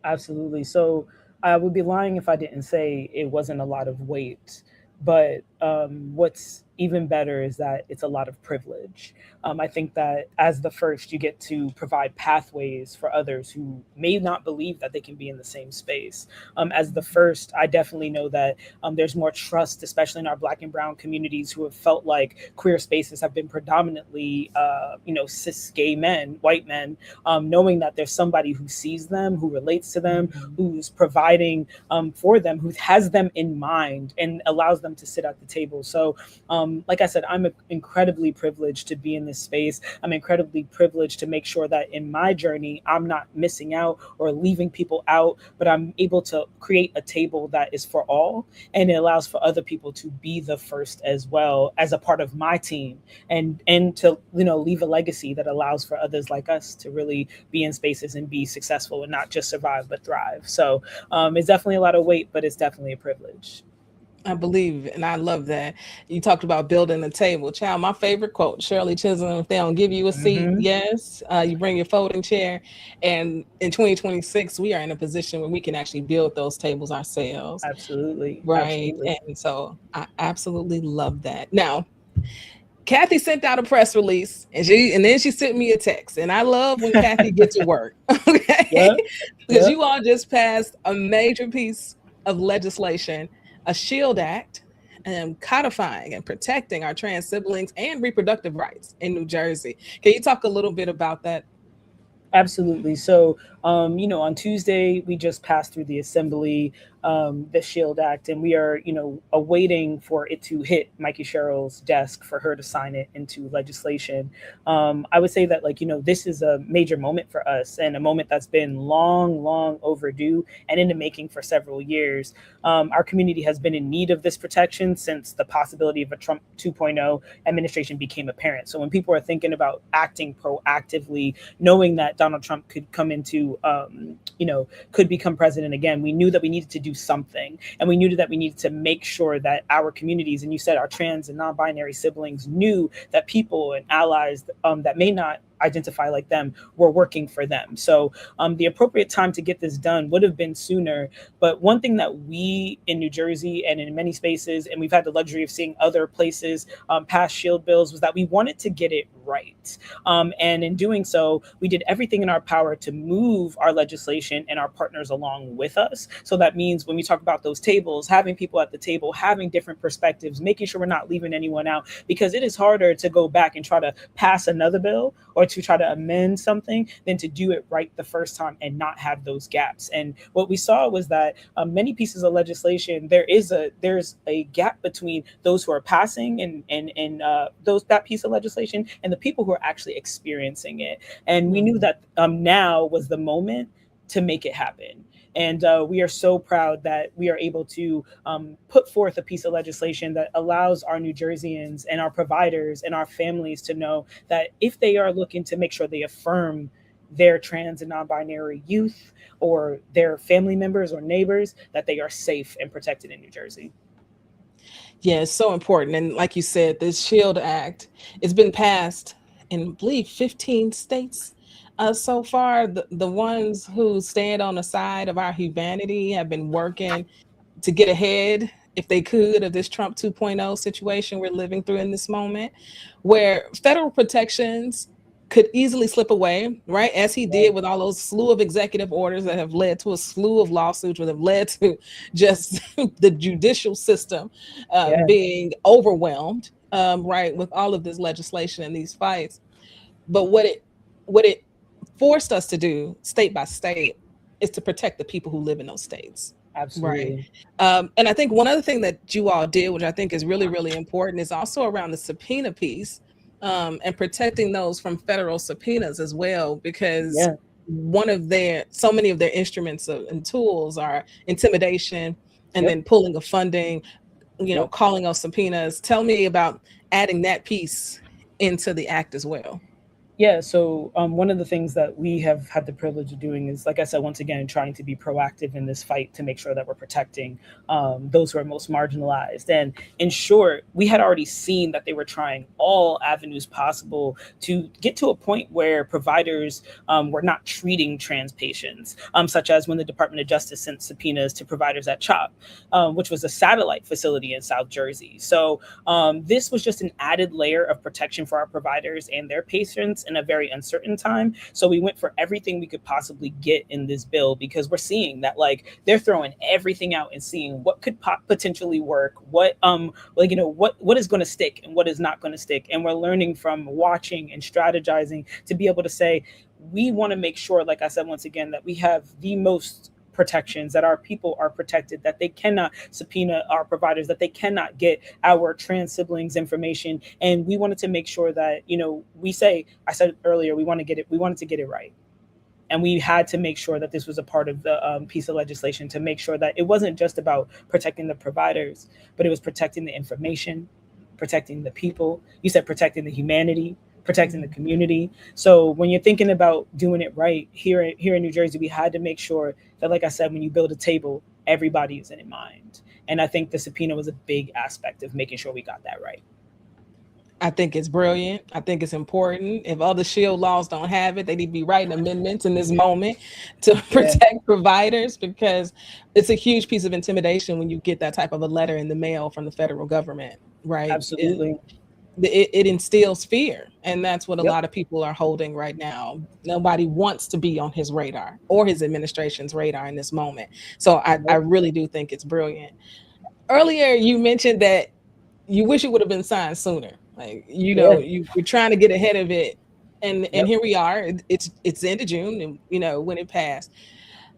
Absolutely. So I would be lying if I didn't say it wasn't a lot of weight. But what's even better is that it's a lot of privilege. I think that as the first, you get to provide pathways for others who may not believe that they can be in the same space. As the first, I definitely know that there's more trust, especially in our Black and Brown communities who have felt like queer spaces have been predominantly, cis gay men, white men, knowing that there's somebody who sees them, who relates to them, who's providing for them, who has them in mind and allows them to sit at the table. So like I said, I'm incredibly privileged to be in this space. I'm incredibly privileged to make sure that in my journey, I'm not missing out or leaving people out, but I'm able to create a table that is for all. And it allows for other people to be the first as well as a part of my team, and to, leave a legacy that allows for others like us to really be in spaces and be successful and not just survive, but thrive. So it's definitely a lot of weight, but it's definitely a privilege. I believe, and I love that. You talked about building a table. Child, my favorite quote, Shirley Chisholm, if they don't give you a seat, yes, you bring your folding chair. And in 2026, we are in a position where we can actually build those tables ourselves. Absolutely. Right. Absolutely. And so I absolutely love that. Now, Kathy sent out a press release and then she sent me a text. And I love when Kathy gets to work. Okay. Yeah. Because you all just passed a major piece of legislation, a SHIELD Act, codifying and protecting our trans siblings and reproductive rights in New Jersey. Can you talk a little bit about that? Absolutely. So, on Tuesday, we just passed through the Assembly, the SHIELD Act, and we are, awaiting for it to hit Mikey Sherrill's desk for her to sign it into legislation. I would say that, this is a major moment for us and a moment that's been long, long overdue and in the making for several years. Our community has been in need of this protection since the possibility of a Trump 2.0 administration became apparent. So when people are thinking about acting proactively, knowing that Donald Trump could come into, could become president again, we knew that we needed to do something. And we knew that we needed to make sure that our communities, and you said our trans and non-binary siblings, knew that people and allies that may not identify like them were working for them. So the appropriate time to get this done would have been sooner. But one thing that we in New Jersey and in many spaces, and we've had the luxury of seeing other places pass SHIELD bills, was that we wanted to get it right. And in doing so, we did everything in our power to move our legislation and our partners along with us. So that means when we talk about those tables, having people at the table, having different perspectives, making sure we're not leaving anyone out, because it is harder to go back and try to pass another bill or to try to amend something than to do it right the first time and not have those gaps. And what we saw was that many pieces of legislation, there's a gap between those who are passing and that piece of legislation and the people who are actually experiencing it. And we knew that now was the moment to make it happen. And we are so proud that we are able to put forth a piece of legislation that allows our New Jerseyans and our providers and our families to know that if they are looking to make sure they affirm their trans and non-binary youth or their family members or neighbors, that they are safe and protected in New Jersey. Yeah, it's so important. And like you said, this SHIELD Act, it's been passed in, I believe, 15 states. So far, the ones who stand on the side of our humanity have been working to get ahead, if they could, of this Trump 2.0 situation we're living through in this moment, where federal protections could easily slip away, right? As he did with all those slew of executive orders that have led to a slew of lawsuits that have led to just the judicial system being overwhelmed, right, with all of this legislation and these fights. But what it forced us to do state by state is to protect the people who live in those states. Absolutely. Right. And I think one other thing that you all did, which I think is really, really important, is also around the subpoena piece and protecting those from federal subpoenas as well, because so many of their instruments and tools are intimidation and then pulling of funding, calling out subpoenas. Tell me about adding that piece into the act as well. Yeah, so one of the things that we have had the privilege of doing is, like I said, once again, trying to be proactive in this fight to make sure that we're protecting those who are most marginalized. And in short, we had already seen that they were trying all avenues possible to get to a point where providers were not treating trans patients, such as when the Department of Justice sent subpoenas to providers at CHOP, which was a satellite facility in South Jersey. So this was just an added layer of protection for our providers and their patients in a very uncertain time. So we went for everything we could possibly get in this bill, because we're seeing that like they're throwing everything out and seeing what could potentially work, what what is going to stick and what is not going to stick. And we're learning from watching and strategizing to be able to say, we want to make sure, like I said, once again, that we have the most protections, that our people are protected, that they cannot subpoena our providers, that they cannot get our trans siblings information. And we wanted to make sure that, I said earlier, we wanted to get it right. And we had to make sure that this was a part of the piece of legislation, to make sure that it wasn't just about protecting the providers, but it was protecting the information, protecting the people. You said protecting the humanity, protecting the community. So when you're thinking about doing it right here in New Jersey, we had to make sure that, like I said, when you build a table, everybody is in mind. And I think the subpoena was a big aspect of making sure we got that right. I think it's brilliant. I think it's important. If other shield laws don't have it, they need to be writing amendments in this moment to protect providers, because it's a huge piece of intimidation when you get that type of a letter in the mail from the federal government, right? Absolutely. It instills fear, and that's what a lot of people are holding right now. Nobody wants to be on his radar or his administration's radar in this moment. So I really do think it's brilliant. Earlier, you mentioned that you wish it would have been signed sooner. Like, you're trying to get ahead of it, and here we are. It's the end of June, and when it passed.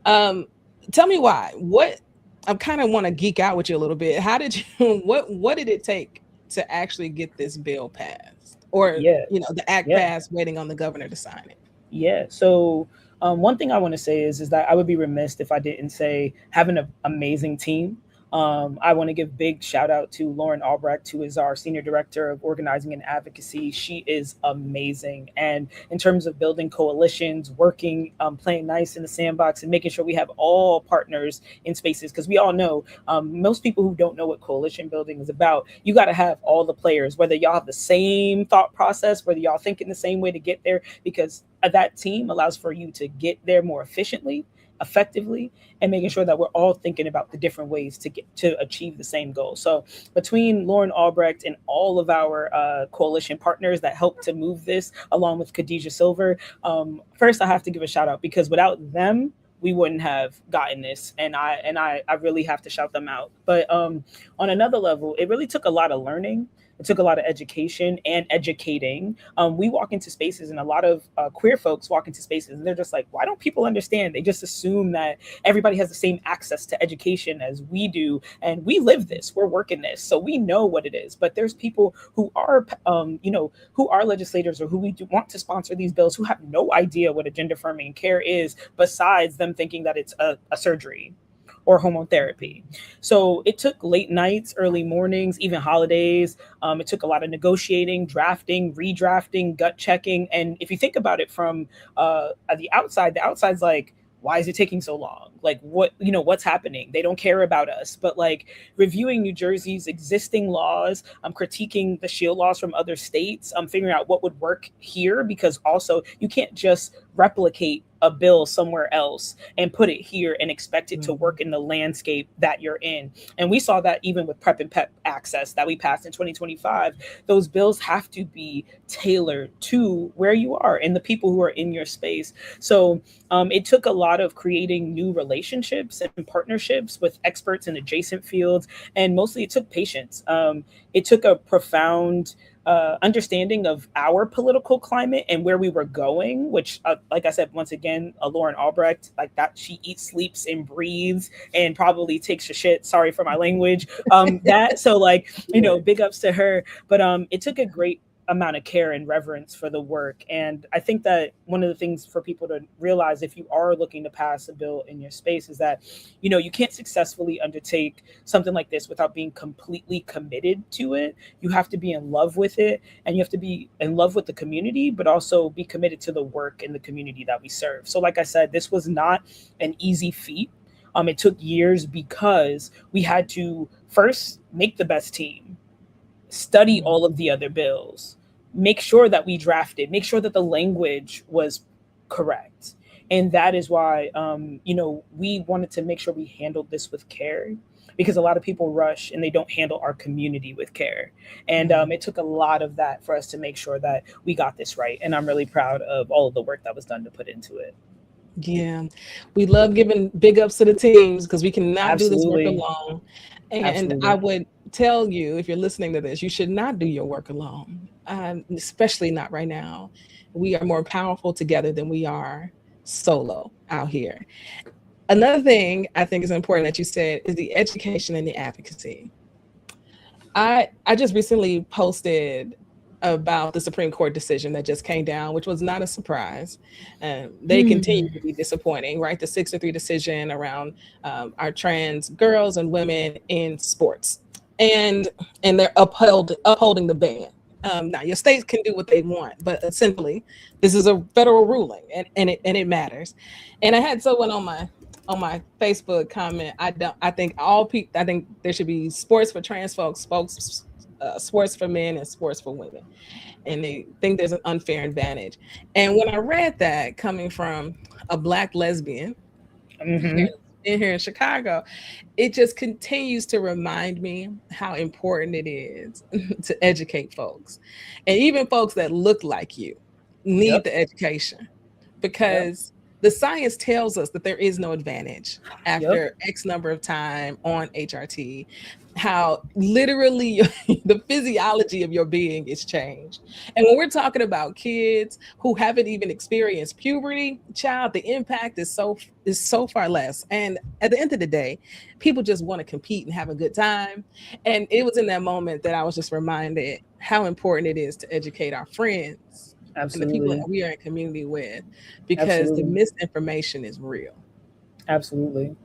Tell me why. What I kind of want to geek out with you a little bit. How did you? What did it take to actually get this bill passed, or the act passed, waiting on the governor to sign it? Yeah. So one thing I want to say is that I would be remiss if I didn't say having an amazing team. I want to give big shout out to Lauren Albrecht, who is our Senior Director of Organizing and Advocacy. She is amazing. And in terms of building coalitions, working, playing nice in the sandbox, and making sure we have all partners in spaces, because we all know, most people who don't know what coalition building is about, you got to have all the players, whether y'all have the same thought process, whether y'all think in the same way to get there, because that team allows for you to get there more efficiently, effectively, and making sure that we're all thinking about the different ways to achieve the same goal. So between Lauren Albrecht and all of our coalition partners that helped to move this, along with Khadijah Silver, first I have to give a shout out, because without them, we wouldn't have gotten this. And I really have to shout them out. But on another level, it really took a lot of learning. It took a lot of education and educating. We walk into spaces, and a lot of queer folks walk into spaces, and they're just like, why don't people understand? They just assume that everybody has the same access to education as we do. And we live this, we're working this, so we know what it is. But there's people who are, who are legislators, or who we do want to sponsor these bills, who have no idea what a gender affirming care is, besides them thinking that it's a surgery or homotherapy. So it took late nights, early mornings, even holidays. It took a lot of negotiating, drafting, redrafting, gut checking. And if you think about it from the outside's like, why is it taking so long? Like, what's happening? They don't care about us. But like reviewing New Jersey's existing laws, critiquing the shield laws from other states, figuring out what would work here, because also you can't just replicate a bill somewhere else and put it here and expect it to work in the landscape that you're in. And we saw that even with PrEP and PEP access that we passed in 2025, those bills have to be tailored to where you are and the people who are in your space. So it took a lot of creating new relationships and partnerships with experts in adjacent fields. And mostly it took patience. It took a profound understanding of our political climate and where we were going, which, like I said, once again, Lauren Albrecht, like that, she eats, sleeps, and breathes, and probably takes a shit. Sorry for my language. So like, big ups to her. But it took a great amount of care and reverence for the work. And I think that one of the things for people to realize if you are looking to pass a bill in your space is that, you know, you can't successfully undertake something like this without being completely committed to it. You have to be in love with it, and you have to be in love with the community, but also be committed to the work in the community that we serve. So like I said, this was not an easy feat. It took years because we had to first make the best team, study all of the other bills, make sure that we drafted, make sure that the language was correct. And that is why, you know, we wanted to make sure we handled this with care, because a lot of people rush and they don't handle our community with care. And it took a lot of that for us to make sure that we got this right. And I'm really proud of all of the work that was done to put into it. Yeah, we love giving big ups to the teams because we cannot do this work Absolutely. alone. And Absolutely. I would tell you, if you're listening to this, you should not do your work alone, especially not right now. We are more powerful together than we are solo out here. Another thing I think is important that you said is the education and the advocacy. I just recently posted about the Supreme Court decision that just came down, which was not a surprise. They continue to be disappointing, right? The 6-3 decision around our trans girls and women in sports, and they're upholding the ban. Now, your states can do what they want, but essentially, this is a federal ruling, and it matters. And I had someone on my Facebook comment, I think there should be sports for trans folks, sports for men and sports for women. And they think there's an unfair advantage. And when I read that coming from a Black lesbian here in Chicago, it just continues to remind me how important it is to educate folks. And even folks that look like you need the education, because the science tells us that there is no advantage after X number of time on HRT, how literally the physiology of your being is changed. And when we're talking about kids who haven't even experienced puberty, child, the impact is so far less. And at the end of the day, people just want to compete and have a good time. And it was in that moment that I was just reminded how important it is to educate our friends and the people that we are in community with, because the misinformation is real. Absolutely.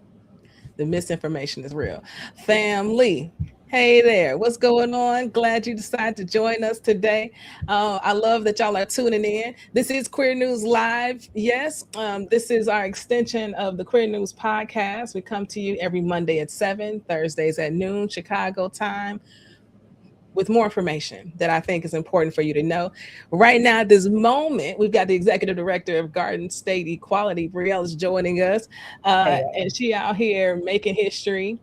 The misinformation is real. Family, hey there, what's going on? Glad you decided to join us today. I love that y'all are tuning in. This is Queer News Live. Yes, this is our extension of the Queer News podcast. We come to you every Monday at 7, Thursdays at noon, Chicago time, with more information that I think is important for you to know. Right now, at this moment, we've got the executive director of Garden State Equality, Brielle, is joining us, and she out here making history,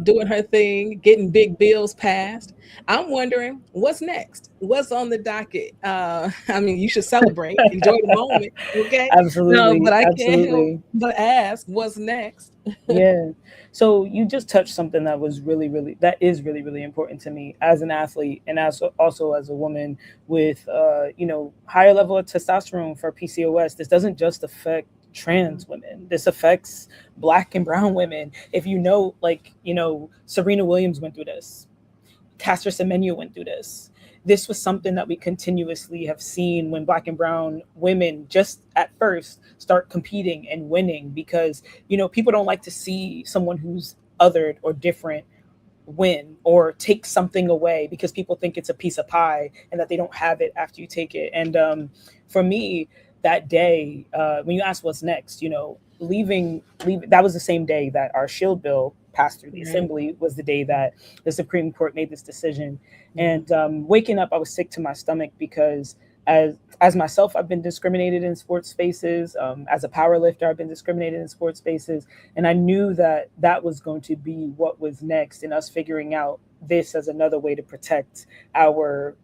doing her thing, getting big bills passed. I'm wondering what's next, what's on the docket. I mean, you should celebrate, enjoy the moment, okay? Absolutely. No, but I can't help but ask what's next. Yeah. So you just touched something that is really, really important to me as an athlete, and also as a woman with, higher level of testosterone for PCOS. This doesn't just affect trans women. This affects Black and brown women. If Serena Williams went through this, Caster Semenya went through this. This was something that we continuously have seen when Black and brown women just at first start competing and winning, because, people don't like to see someone who's othered or different win or take something away, because people think it's a piece of pie and that they don't have it after you take it. And for me, that day, when you ask what's next, leaving, that was the same day that our shield bill passed through the assembly, was the day that the Supreme Court made this decision. And waking up, I was sick to my stomach, because as myself, I've been discriminated in sports spaces. As a power lifter, I've been discriminated in sports spaces. And I knew that that was going to be what was next, in us figuring out this as another way to protect our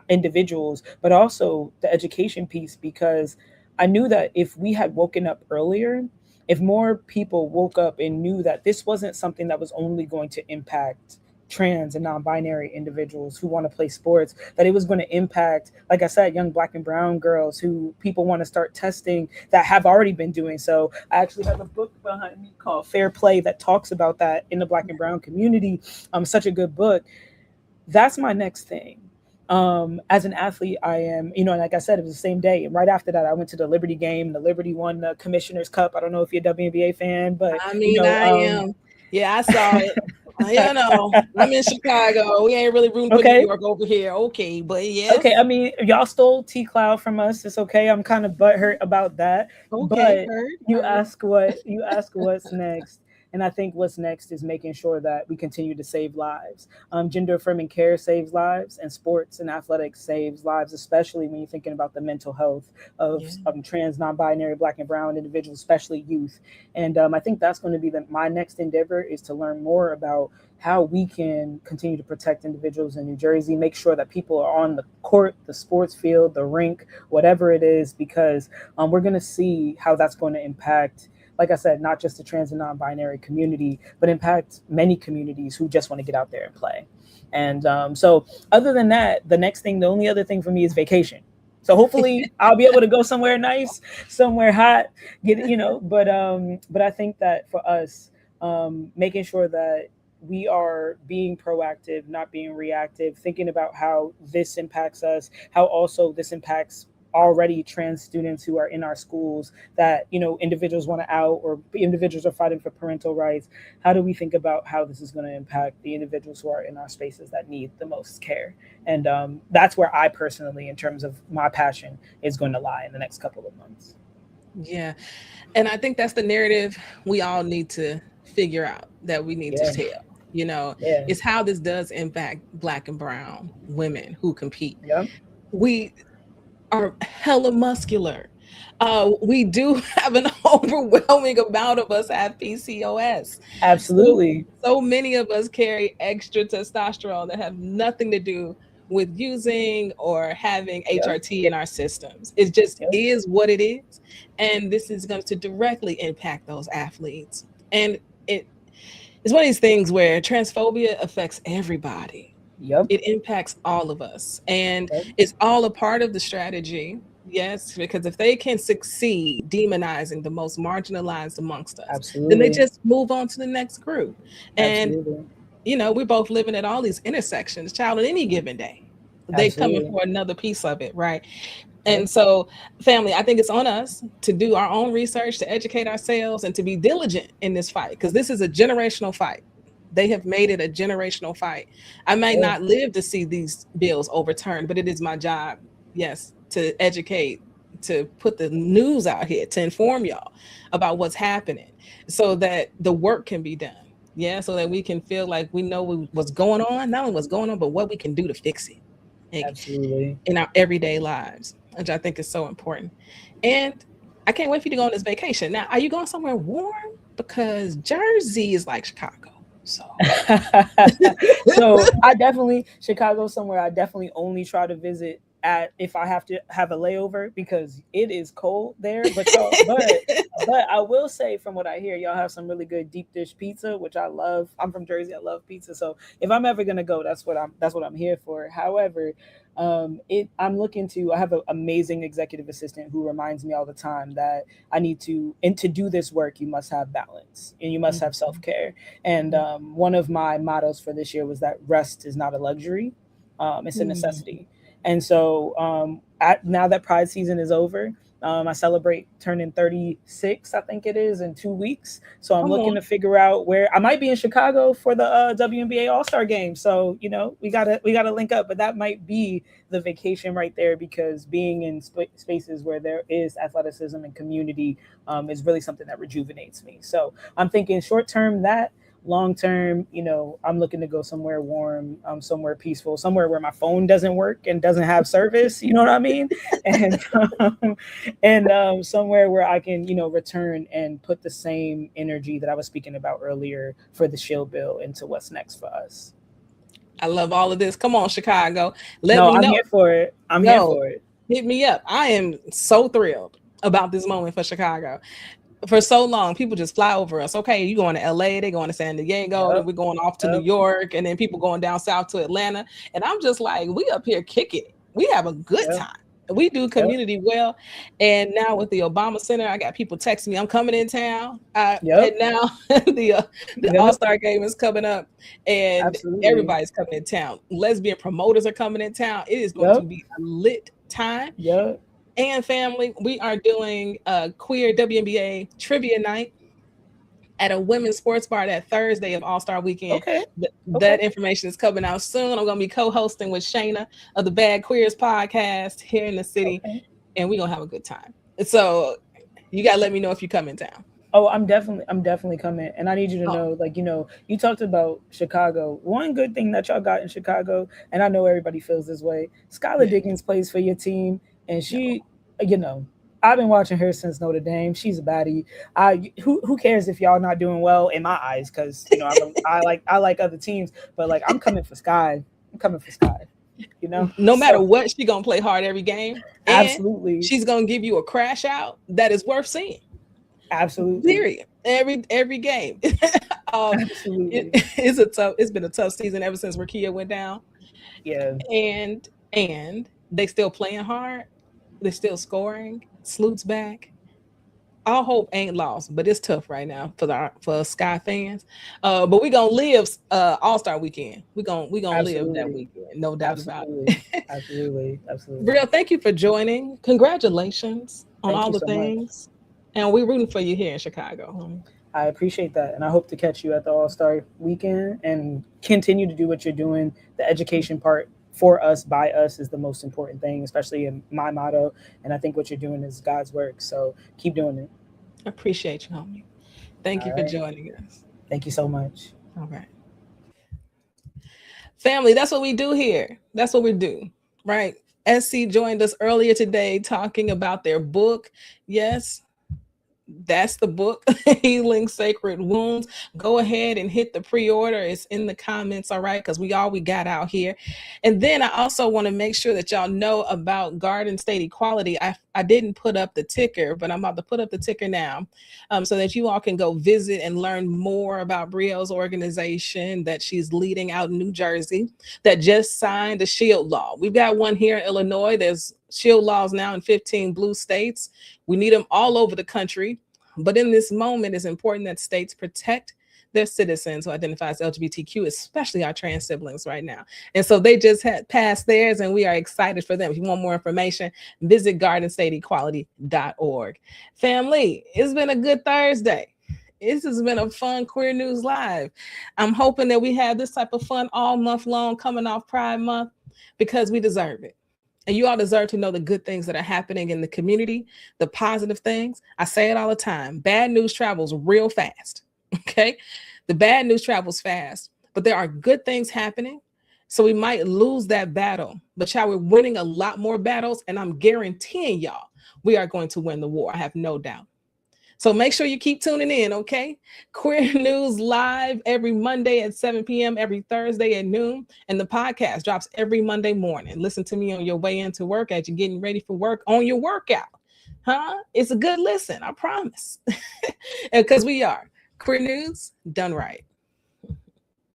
individuals, but also the education piece, because I knew that if we had woken up earlier, if more people woke up and knew that this wasn't something that was only going to impact trans and non-binary individuals who want to play sports, that it was going to impact, like I said, young Black and brown girls who people want to start testing, that have already been doing so. I actually have a book behind me called Fair Play that talks about that in the Black and brown community. Such a good book. That's my next thing. As an athlete, I am, like I said, it was the same day. And right after that, I went to the Liberty game. The Liberty won the Commissioner's Cup. I don't know if you're a WNBA fan, but I mean, I am. Yeah, I saw it. I'm in Chicago. We ain't really rooting for New York over here. Okay, but yeah. Okay, I mean, y'all stole T Cloud from us. It's okay. I'm kind of butthurt about that. Okay, but you ask what's next. And I think what's next is making sure that we continue to save lives. Gender affirming care saves lives, and sports and athletics saves lives, especially when you're thinking about the mental health of trans, non-binary, Black and brown individuals, especially youth. And I think that's going to be my next endeavor, is to learn more about how we can continue to protect individuals in New Jersey, make sure that people are on the court, the sports field, the rink, whatever it is, because we're going to see how that's going to impact, like I said, not just the trans and non-binary community, but impact many communities who just want to get out there and play. And so other than that, the only other thing for me is vacation. So hopefully I'll be able to go somewhere nice, somewhere hot, but I think that for us, making sure that we are being proactive, not being reactive, thinking about how this impacts us, how also this impacts already trans students who are in our schools, that individuals want to out, or individuals are fighting for parental rights. How do we think about how this is going to impact the individuals who are in our spaces that need the most care? And that's where I personally, in terms of my passion, is going to lie in the next couple of months. Yeah, and I think that's the narrative we all need to figure out, that we need to tell. It's how this does impact Black and brown women who compete. We are hella muscular. We do have an overwhelming amount of us have PCOS. Absolutely. So many of us carry extra testosterone that have nothing to do with using or having HRT in our systems. It just is what it is. And this is going to directly impact those athletes. And it's one of these things where transphobia affects everybody. It impacts all of us. And it's all a part of the strategy. Yes, because if they can succeed demonizing the most marginalized amongst us, then they just move on to the next group. And, we're both living at all these intersections, child, on any given day. They coming for another piece of it, right? And so, family, I think it's on us to do our own research, to educate ourselves, and to be diligent in this fight, because this is a generational fight. They have made it a generational fight. I might not live to see these bills overturned, but it is my job, to educate, to put the news out here, to inform y'all about what's happening, so that the work can be done. So that we can feel like we know what's going on, not only what's going on, but what we can do to fix it. In our everyday lives, which I think is so important. And I can't wait for you to go on this vacation. Now, are you going somewhere warm? Because Jersey is like Chicago. So Chicago's somewhere I definitely only try to visit if I have to have a layover, because it is cold there. But I will say, from what I hear, y'all have some really good deep dish pizza, which I love. I'm from Jersey. I love pizza. So if I'm ever gonna go, that's what I'm here for. However, I have an amazing executive assistant who reminds me all the time that to do this work, you must have balance and you must have self-care. And one of my mottos for this year was that rest is not a luxury, it's a necessity. And so now that Pride season is over, I celebrate turning 36, I think it is, in 2 weeks. So I'm looking to figure out where I might be in Chicago for the WNBA All-Star game. So, we gotta link up, but that might be the vacation right there, because being in spaces where there is athleticism and community is really something that rejuvenates me. So I'm thinking short term that. Long term, I'm looking to go somewhere warm, somewhere peaceful, somewhere where my phone doesn't work and doesn't have service. You know what I mean? And somewhere where I can, return and put the same energy that I was speaking about earlier for the Shield Bill into what's next for us. I love all of this. Come on, Chicago. I'm here for it. Here for it. Hit me up. I am so thrilled about this moment for Chicago. For so long, people just fly over us. Okay, you going to LA, they going to San Diego, and we're going off to New York, and then people going down south to Atlanta. And I'm just like, we up here kicking it. We have a good time. We do community well. And now with the Obama Center, I got people texting me, I'm coming in town. And now the All-Star game is coming up, and everybody's coming in town. Lesbian promoters are coming in town. It is going to be a lit time. And family, we are doing a queer WNBA trivia night at a women's sports bar that Thursday of All-Star Weekend. That information is coming out soon. I'm going to be co-hosting with Shayna of the Bad Queers podcast here in the city, and we're going to have a good time. So you got to let me know if you come in town. Oh, I'm definitely coming. And I need you to know, like, you know, you talked about Chicago. One good thing that y'all got in Chicago, and I know everybody feels this way, Skylar Diggins plays for your team, and she, you know, I've been watching her since Notre Dame. She's a baddie. Who cares if y'all not doing well in my eyes? Because you know I like other teams, but like I'm coming for Sky. I'm coming for Sky. You know, no matter what, she's gonna play hard every game. Absolutely, she's gonna give you a crash out that is worth seeing. Absolutely, period. Every game. Absolutely, it's been a tough season ever since Rakia went down. Yeah, and they still playing hard. They're still scoring. Sloot's back. All hope ain't lost, but it's tough right now for Sky fans. But we gonna live All-Star Weekend. We gonna live that weekend, no doubt about it. Absolutely. Brielle, thank you for joining. Congratulations on all the things, and we're rooting for you here in Chicago. I appreciate that, and I hope to catch you at the All-Star Weekend and continue to do what you're doing. The education part. For us, by us is the most important thing, especially in my motto. And I think what you're doing is God's work. So keep doing it. I appreciate you, homie. Thank you for joining us. Thank you so much. All right. Family, that's what we do here. That's what we do, right? SC joined us earlier today talking about their book. Yes. That's the book, Healing Sacred Wounds. Go ahead and hit the pre-order. It's in the comments, all right? Because we got out here. And then I also want to make sure that y'all know about Garden State Equality. I didn't put up the ticker, but I'm about to put up the ticker now so that you all can go visit and learn more about Brielle's organization that she's leading out in New Jersey that just signed a SHIELD law. We've got one here in Illinois. There's SHIELD laws now in 15 blue states. We need them all over the country. But in this moment, it's important that states protect their citizens who identify as LGBTQ, especially our trans siblings right now. And so they just had passed theirs, and we are excited for them. If you want more information, visit gardenstateequality.org. Family, it's been a good Thursday. This has been a fun Queer News Live. I'm hoping that we have this type of fun all month long coming off Pride Month because we deserve it. And you all deserve to know the good things that are happening in the community, the positive things. I say it all the time. Bad news travels real fast. Okay. The bad news travels fast, but there are good things happening. So we might lose that battle, but y'all, we're winning a lot more battles. And I'm guaranteeing y'all, we are going to win the war. I have no doubt. So make sure you keep tuning in, okay? Queer News Live every Monday at 7 p.m., every Thursday at noon. And the podcast drops every Monday morning. Listen to me on your way into work as you're getting ready for work on your workout. It's a good listen, I promise. And because we are Queer News done right.